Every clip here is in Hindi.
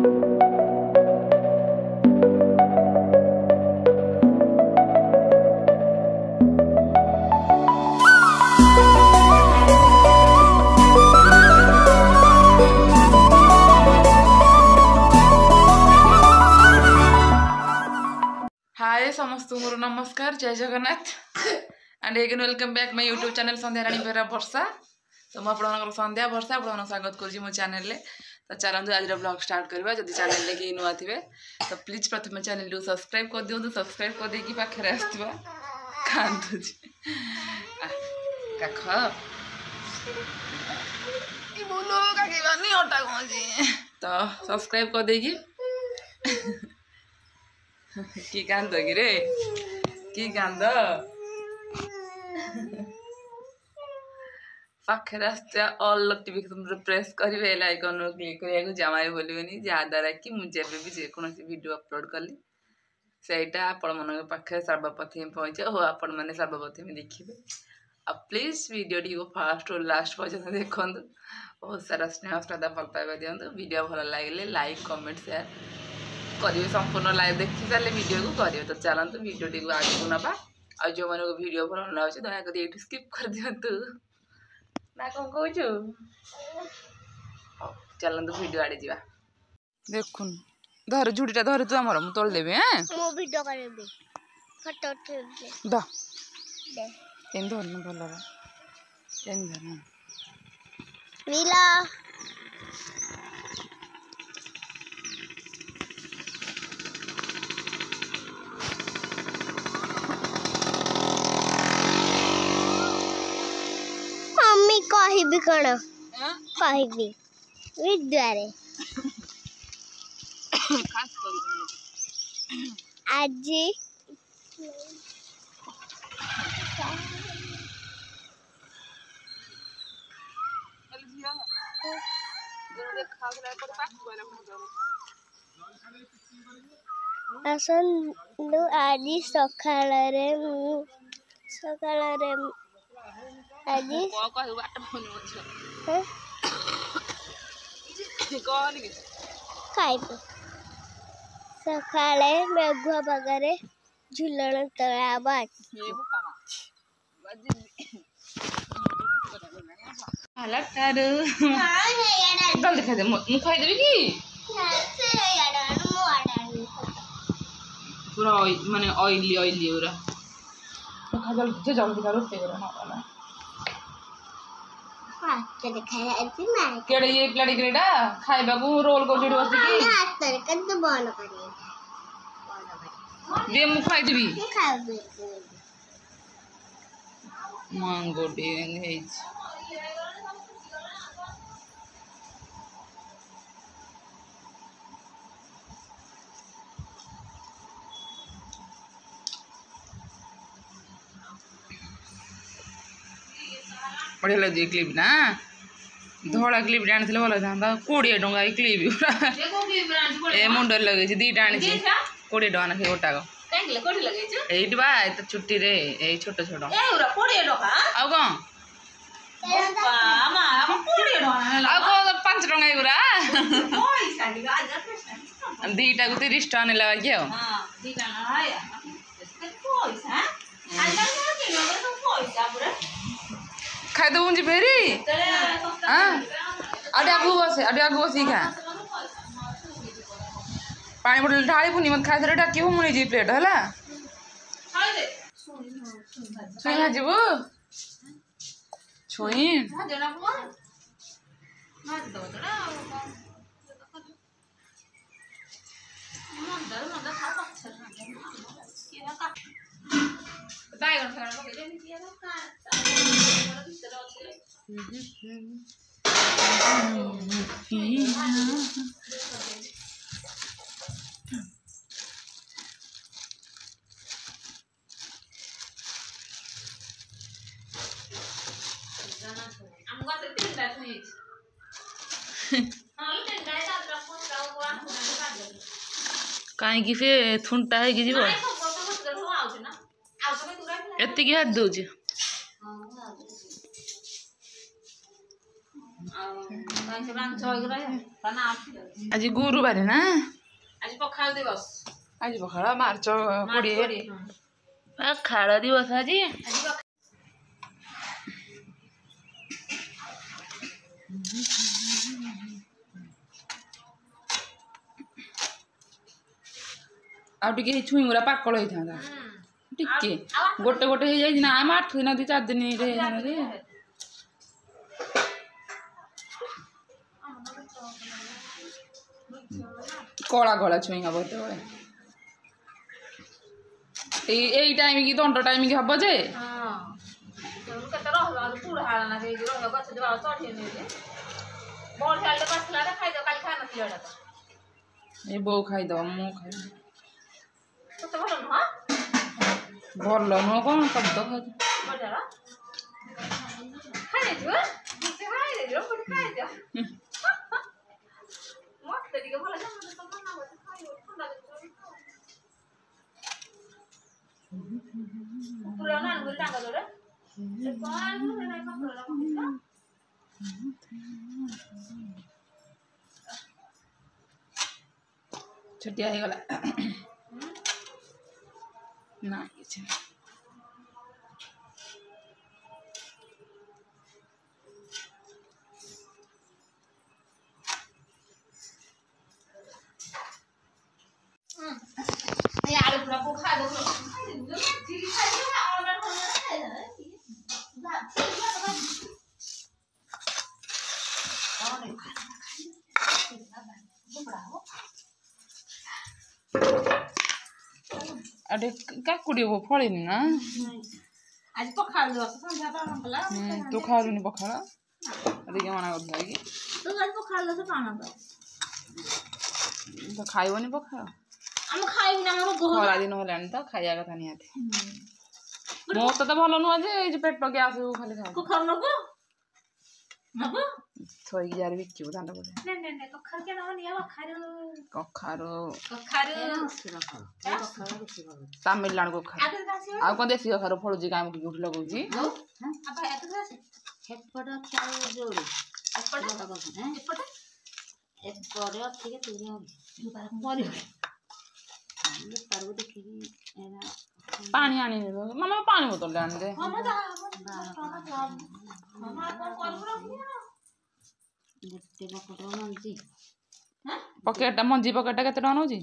हाय समस्त मोर नमस्कार जय Jagannath and again welcome back my YouTube channel Sandhya Rani Bera Varsha. तो मुझे संध्या वर्षा आप स्वागत करुँच मो चैनल रे। तो चलते आज ब्लॉग स्टार्ट करवा। जब चैनल ले कि नुआ थे तो प्लीज प्रथम चैनल को सब्सक्राइब कर दिखाँ। सब्सक्राइब कर देकी पाखे आसवा कांदुची काख बोलो काकेबानी अटा गजी तो सब्सक्राइब कर देकी की कांद कि रे की कांद पाखे रास्ता ऑल नोटिफिकेशन प्रेस कर बेल आइकन क्लिक करिया जमा बोलबेनी जहाँद्वारा कि मुझे भी जेकोसी वीडियो अपलोड कली सेटा आपण मन पाखे सर्वप्रथम पहुँचे और आपण मैंने सर्वप्रथम देखिए। अब प्लीज वीडियो टी को फास्ट और लास्ट पर्यटन देखो। बहुत सारा स्नेह श्रद्धा भल पाइबा दिखाँ। वीडियो भल लगे लाइक कमेंट शेयर करेंगे। संपूर्ण लाइव देखी सारे वीडियो को करेंगे। तो चलते वीडियो टी आगे को नवा आ जो मैंने वीडियो भल न लगे दयाक ये स्किप कर दिंतु ना कौन कहूँ। चलते वीडियो आड़े जा देख धर झुड़ीटा धर तू आमर मुझे तोड़ देवी मो वीडियो करेबी फोटो उठेबी द दे एन धर न भल एन धर नीला मम्मी कहबी कण कहबी विद्वारे खास कर आज आसनु आज सकाळ रे आज खाइबे सकाळे मेघुआ पागरे झुलण तळावा जल्दी खाई दे मुझे खाई देवी कि पूरा माने ऑयली ऑयली पूरा खा जल्दी जल्दी कर रोते करो केड़े ये प्लेट ग्रेडा खाइबा को रोल को जुड़ी बस की हाथ तर कद बन करी दे मु खाई देबी खाइबे मांगो डेंग है बढ़िया लगे क्लिप ना धड़ा क्लिप आनी भल था 20 टंका क्लिप ए मुंड लगे 2टा आनी 20 टका ना गोटाक एट बा तो छुट्टी रे ए छोट छोट आ कौन 5 टंका गुरा 2टा को 30 टका ने लगा क्या खाई दो मुझे फेरी आगू बस खा पानी बोतल ढाली पुनी मत खाई दे डाकी मुझे जी प्लेट है छुई जीव छुई कहीं फे थुंटा है कि जीव एति हाथ दौच आज गुरुवार ना आज पखाल दिवस आज पखाल मार्च 20 पखाल दिवस आज आउटे छुई गुरा पाकल होता टिके गोटे गोटे हो जाए ना आम 8 दिन 4 दिन कला कला छुई हम यही टाइम की दंड टाइम की हम जे बो खाईद मु खाई भल नुह कौन सब तो छुट्टिया हो गला ना किछ यार पूरा को खा दो अरे काकुड़ी वो फळिनी ना आज पखाल दिवस संध्या पावन कला तू खालुनी पखाल अरे के मना करता कि तू आज पखाल दिवस पावन तो खाइबनी पखाल हम खाइब ना हम खरा दिन होलानी तो खाइया कथा निहाती मो तो भल नुह जे पेट गैस खाली खा को खर नको नको थोई जार बिक्की दांड पड़े ने कखर के ना निया कखारो तमिलनाडु को खा आ कोन देसी कखारो फळुजी काम की उठ लगौजी अब एत से हेपट खाओ जोड़ी एपट एपट एपट अच्छी के तू मरि पारबो देखि एना पानी आनी मामा पानी बोतल आन दे मामा कौन कर गोटे पकेट मंजी पकेट मंजी पकेट केते टन होजी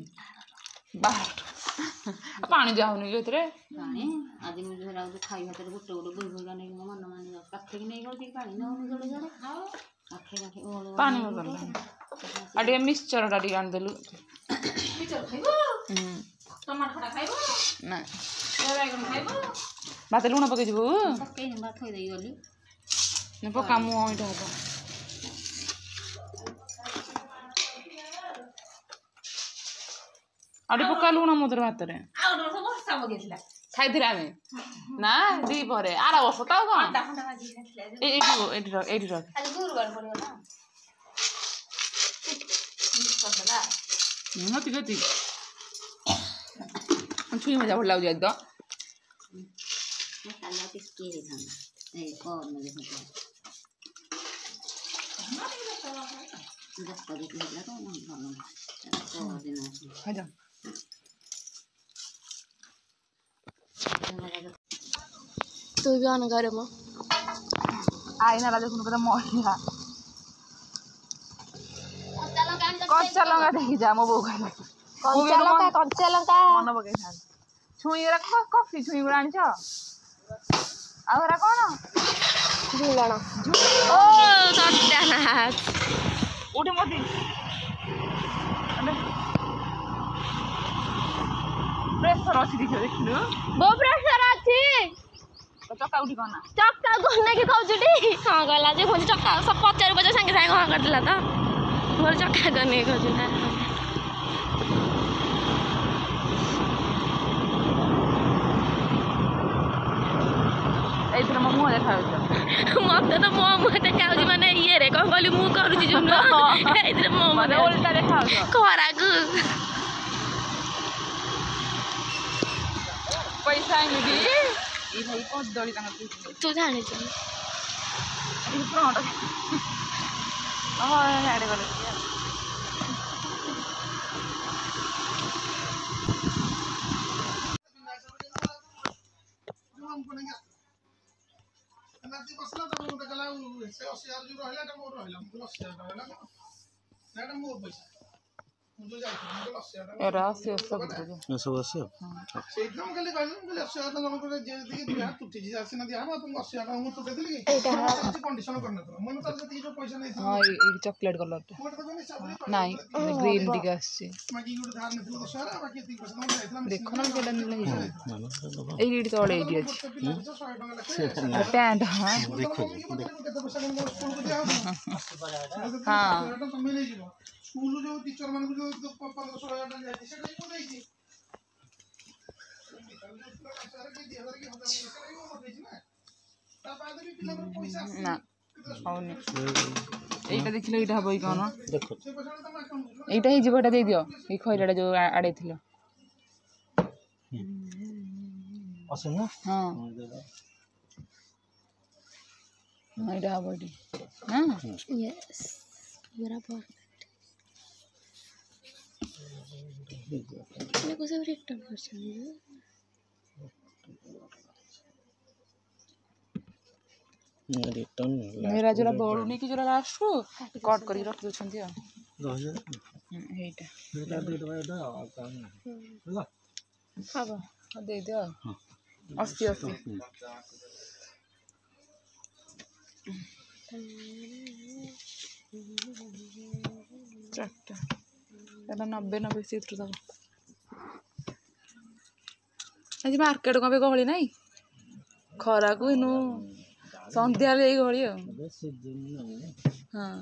12 पानी जाउनी केतरे पानी आज मु जरा खाई हाथ गोटे गोटे बुई बुई नै मन मानी काथे कि नै गलती पानी न जोड़े जोड़े आखे आखे ओलो पानी बोतल अडे मिक्सचर डाडी आन देलु मिक्सचर खाइबो टमाटर खटा खाइबो ना बैगन खाइबो भात लुण पके जबु पके हिंबा थोई देई गली न पका मु ओइटा हो अडे पका लुण मोदर भात रे आ वर्ष वर्षा बगेतला खाइथिरा आमे ना दी परे आरा वर्ष ताऊ कोन आटा खंडा भाजी खाइतला एडी रख आज गुरुवार पड़ियो ना करदला नती गति छुई मजा भल लाग जाय द मसाला टिक्की रे खाना ए कोन में देखो जब पर के लगा तो ना भलो तो दिन खा जा तू भी ऑन करे मो आई ना देखुन कदा मोहिया कच्चा लंका देखि जा मो बो खाला कच्चा लंका मन बगे खा छुई रा कॉफी छुई गुरान छ आउरा कोन झुलण ओ सत्यानाश उठे मोती प्रेशर अछि देखिनु बो प्रेशर अछि चक्का उठी कोना चक्का कोने के कहउछटी हां गला जे खोज चक्का सब 50 रुपैया संगे संगे हां कर दिला त मोर चक्का कोने खोजना एथरा मो मुह देखा मते तो मो देखाउछि माने ये रे कोन कहली मु करूछि जुनो एथरा मो माने उल्टा देखा खरागु पैसा मिली ई भाई को दड़ी तांग तू जाने छ ई फ्रंट हाँ साढ़े गल राशि सब सब आसे हाँ चॉकलेट कलर नाई ग्रीन टिके देख ना ये तले ये पैंट हाँ हाँ स्कूल जो टीचर मान को जो 1500 जाती से नहीं बोलेगी ना అవును এইটা দেখিলে এইটা হবই কোন देखो এইটা হি জীবটা দেই দিও এই খইলাটা जो আড়াই থিল आसे ना हां এইটা হবই না यस बराबर मैं को सब रिटर्न कर चाहिए रिटर्न मेरा जरा बड़ुनी की जरा लास्ट रो कट करी रख दो छंती 2000 एटा मेरा दे दो एटा काम होला हाबा दे दियो 80 80 चारटा एटा 90 90 सीट दो आज मार्केट को भी गहली नहीं खरा को इनु संध्या रे गहली हां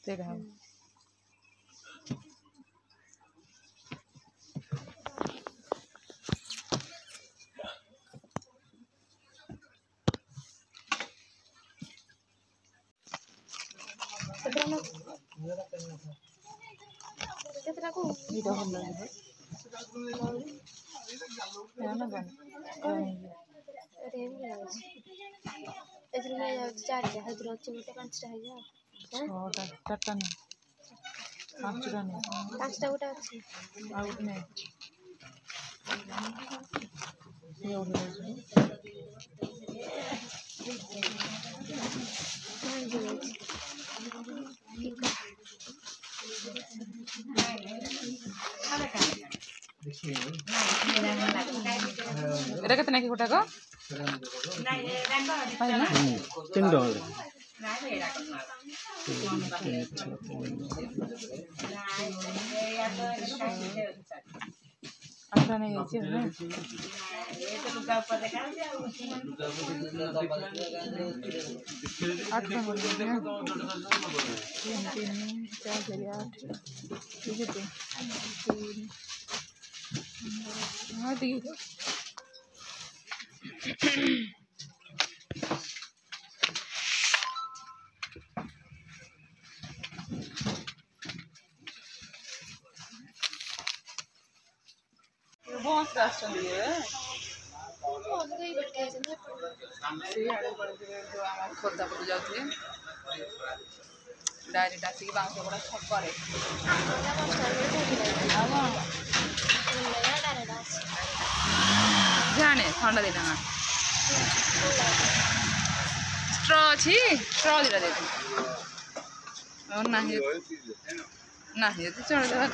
तेरा कितना को ये तो हम लोग है ना बन अरे इधर में 4 है इधर अच्छे मोटे 5 है जा छोटा टट्टा नहीं 5 टा नहीं 5टा गोटा अच्छे आउट नहीं ये और এটা কত নাকি গোটা গো পাই না 3 डॉलर আমরা নেই আছে না आठ का बोल रहे हैं 3 4 8 ठीक है 3 हाँ ठीक है बहुत कष्ट है खोर्धा पटू जाऊे डायरेक्ट आसिक बाउंसपड़ा छकरे जाने ठंडा दिन ना स्ट्र अच्छी स्ट्र दिटा दे ना चढ़ जावा